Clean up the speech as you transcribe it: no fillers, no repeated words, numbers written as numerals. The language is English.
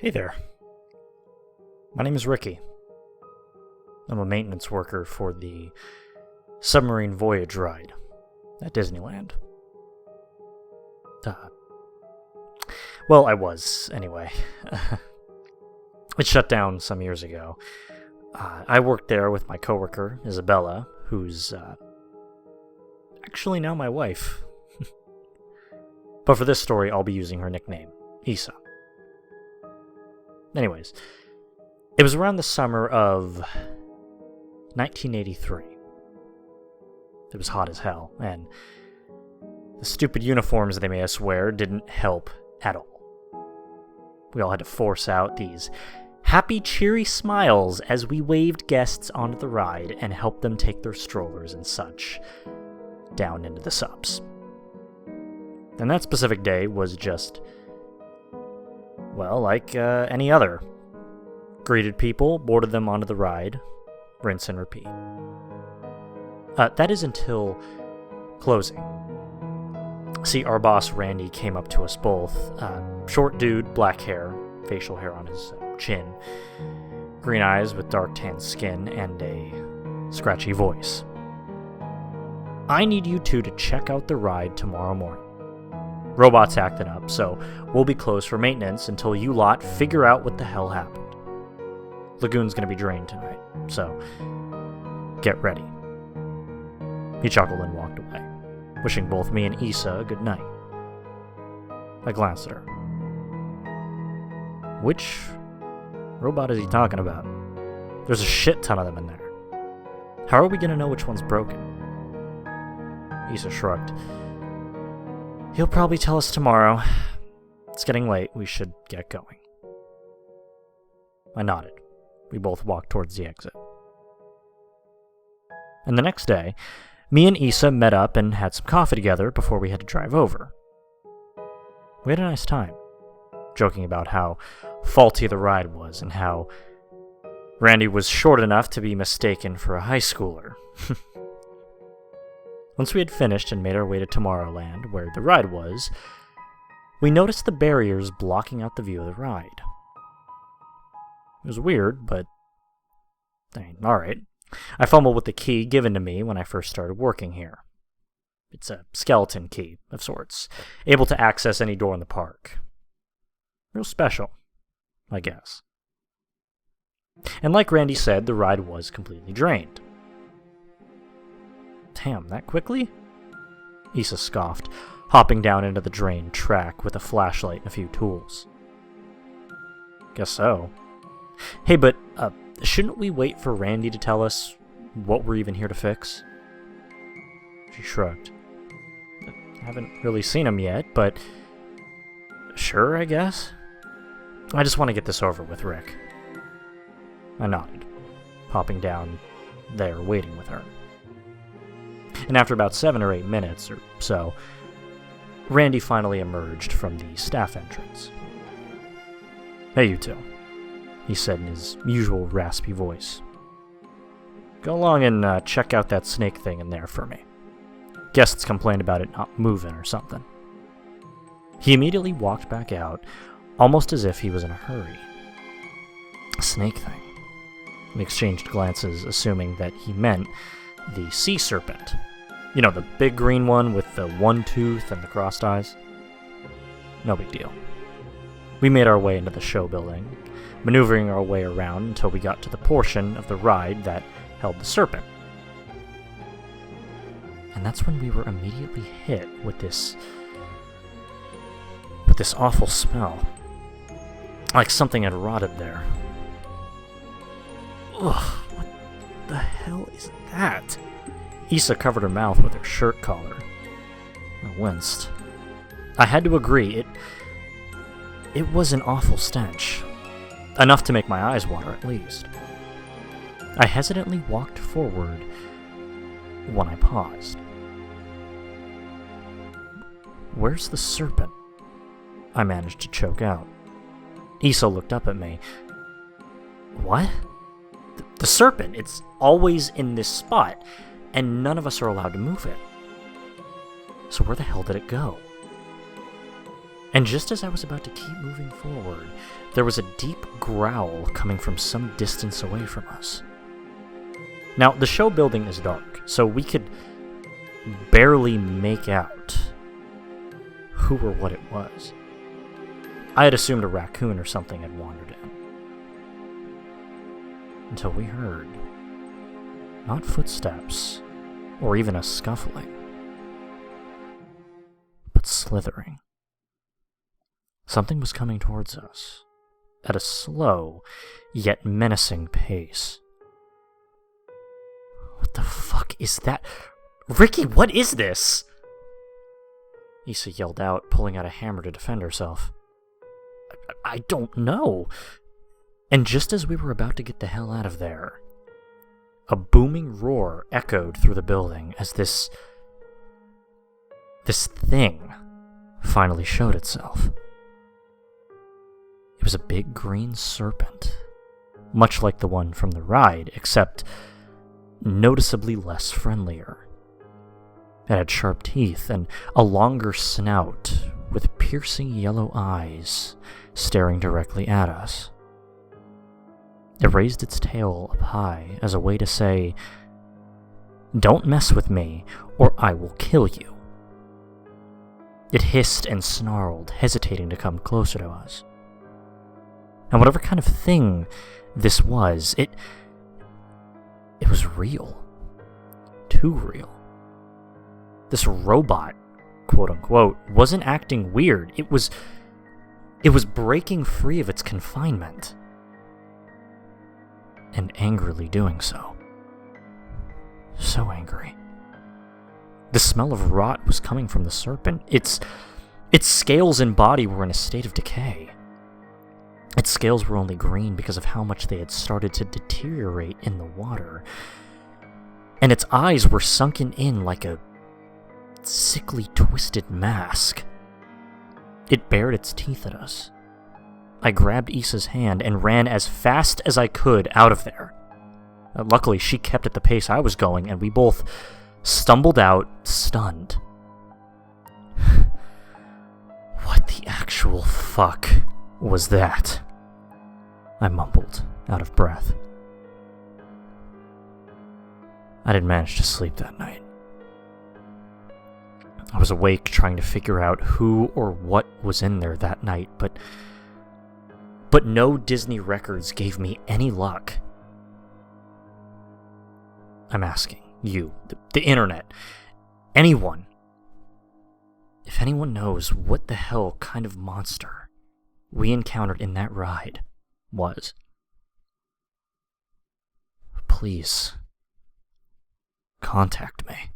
Hey there. My name is Ricky. I'm a maintenance worker for the Submarine Voyage ride at Disneyland. Well, I was, anyway. It shut down some years ago. I worked there with my coworker, Isabella, who's actually now my wife. But for this story, I'll be using her nickname, Isa. Anyways, it was around the summer of 1983. It was hot as hell, and the stupid uniforms they made us wear didn't help at all. We all had to force out these happy, cheery smiles as we waved guests onto the ride and helped them take their strollers and such down into the subs. And that specific day was just, well, like any other. Greeted people, boarded them onto the ride, rinse and repeat. That is until closing. See, our boss Randy came up to us both. Short dude, black hair, facial hair on his chin, green eyes with dark tan skin, and a scratchy voice. I need you two to check out the ride tomorrow morning. Robot's acting up, so we'll be closed for maintenance until you lot figure out what the hell happened. Lagoon's gonna be drained tonight, so get ready. He chuckled and walked away, wishing both me and Isa a good night. I glanced at her. Which robot is he talking about? There's a shit ton of them in there. How are we gonna know which one's broken? Isa shrugged. He'll probably tell us tomorrow. It's getting late, we should get going. I nodded. We both walked towards the exit. And the next day, me and Isa met up and had some coffee together before we had to drive over. We had a nice time, joking about how faulty the ride was and how Randy was short enough to be mistaken for a high schooler. Once we had finished and made our way to Tomorrowland, where the ride was, we noticed the barriers blocking out the view of the ride. It was weird, but alright. I fumbled with the key given to me when I first started working here. It's a skeleton key, of sorts, able to access any door in the park. Real special, I guess. And like Randy said, the ride was completely drained. Damn, that quickly? Isa scoffed, hopping down into the drained track with a flashlight and a few tools. Guess so. Hey, but, shouldn't we wait for Randy to tell us what we're even here to fix? She shrugged. I haven't really seen him yet, but sure, I guess. I just want to get this over with, Rick. I nodded, hopping down there waiting with her. And after about 7 or 8 minutes or so, Randy finally emerged from the staff entrance. Hey, you two, he said in his usual raspy voice. Go along and check out that snake thing in there for me. Guests complained about it not moving or something. He immediately walked back out, almost as if he was in a hurry. A snake thing. We exchanged glances, assuming that he meant the sea serpent. You know, the big green one with the one tooth and the crossed eyes? No big deal. We made our way into the show building, maneuvering our way around until we got to the portion of the ride that held the serpent. And that's when we were immediately hit with this awful smell. Like something had rotted there. Ugh, what the hell is that? Isa covered her mouth with her shirt collar. I winced. I had to agree, it was an awful stench. Enough to make my eyes water, at least. I hesitantly walked forward when I paused. Where's the serpent? I managed to choke out. Isa looked up at me. What? The serpent, it's always in this spot, and none of us are allowed to move it. So where the hell did it go? And just as I was about to keep moving forward, there was a deep growl coming from some distance away from us. Now, the show building is dark, so we could barely make out who or what it was. I had assumed a raccoon or something had wandered in. Until we heard not footsteps or even a scuffling, but slithering. Something was coming towards us at a slow yet menacing pace. What the fuck is that? Ricky, what is this? Issa yelled out, pulling out a hammer to defend herself. I don't know. And just as we were about to get the hell out of there, a booming roar echoed through the building as this thing finally showed itself. It was a big green serpent, much like the one from the ride, except noticeably less friendlier. It had sharp teeth and a longer snout with piercing yellow eyes staring directly at us. It raised its tail up high as a way to say, "Don't mess with me, or I will kill you." It hissed and snarled, hesitating to come closer to us. And whatever kind of thing this was, it was real. Too real. This robot, quote-unquote, wasn't acting weird. It was breaking free of its confinement. And angrily doing so. So angry. The smell of rot was coming from the serpent. Its scales and body were in a state of decay. Its scales were only green because of how much they had started to deteriorate in the water. And its eyes were sunken in like a sickly twisted mask. It bared its teeth at us. I grabbed Issa's hand and ran as fast as I could out of there. Luckily, she kept at the pace I was going, and we both stumbled out, stunned. What the actual fuck was that? I mumbled, out of breath. I didn't manage to sleep that night. I was awake trying to figure out who or what was in there that night, but no Disney records gave me any luck. I'm asking you, the internet, anyone, if anyone knows what the hell kind of monster we encountered in that ride was, please contact me.